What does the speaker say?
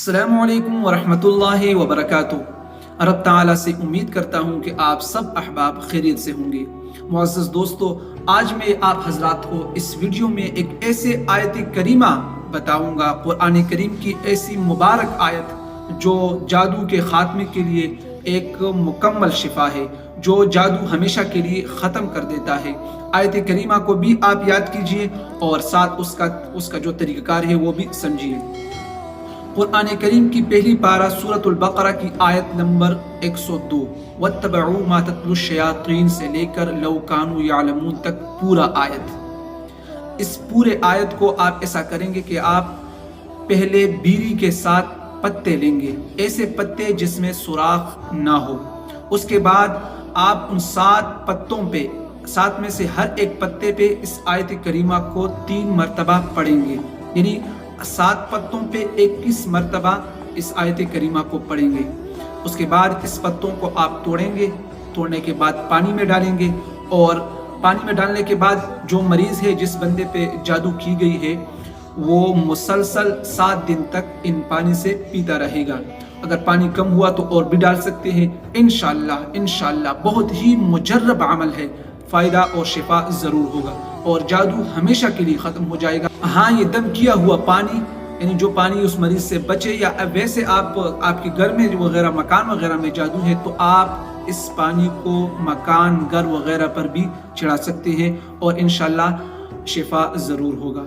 السلام علیکم ورحمۃ اللہ وبرکاتہ۔ رب تعالیٰ سے امید کرتا ہوں کہ آپ سب احباب خیریت سے ہوں گے۔ معزز دوستو، آج میں آپ حضرات کو اس ویڈیو میں ایک ایسے آیت کریمہ بتاؤں گا، قرآن کریم کی ایسی مبارک آیت جو جادو کے خاتمے کے لیے ایک مکمل شفا ہے، جو جادو ہمیشہ کے لیے ختم کر دیتا ہے۔ آیت کریمہ کو بھی آپ یاد کیجئے اور ساتھ اس کا جو طریقہ کار ہے وہ بھی سمجھیے۔ قرآن کریم کی پہلی پارہ سورۃ البقرہ کی آیت نمبر 102 وَاتَّبَعُوا مَا تَتْلُو الشَّيَاطِينُ سے لے کر لَوْ كَانُوا يَعْلَمُونَ تک پورا آیت۔ اس پورے آیت کو آپ ایسا کریں گے کہ آپ پہلے بیری کے ساتھ پتے لیں گے، ایسے پتے جس میں سوراخ نہ ہو۔ اس کے بعد آپ ان 7 پتوں پہ، 7 میں سے ہر ایک پتے پہ اس آیت کریمہ کو 3 مرتبہ پڑھیں گے، یعنی 7 پتوں پہ 21 مرتبہ اس آیت کریمہ کو پڑھیں گے۔ اس کے بعد اس پتوں کو آپ توڑیں گے، توڑنے کے بعد پانی میں ڈالیں گے، اور پانی میں ڈالنے کے بعد جو مریض ہے، جس بندے پہ جادو کی گئی ہے، وہ مسلسل 7 دن تک ان پانی سے پیتا رہے گا۔ اگر پانی کم ہوا تو اور بھی ڈال سکتے ہیں۔ انشاءاللہ بہت ہی مجرب عمل ہے، فائدہ اور شفا ضرور ہوگا اور جادو ہمیشہ کے لیے ختم ہو جائے گا۔ ہاں، یہ دم کیا ہوا پانی، یعنی جو پانی اس مریض سے بچے، یا ویسے آپ کے گھر میں وغیرہ مکان وغیرہ میں جادو ہے تو آپ اس پانی کو مکان، گھر وغیرہ پر بھی چڑھا سکتے ہیں اور انشاءاللہ شفا ضرور ہوگا۔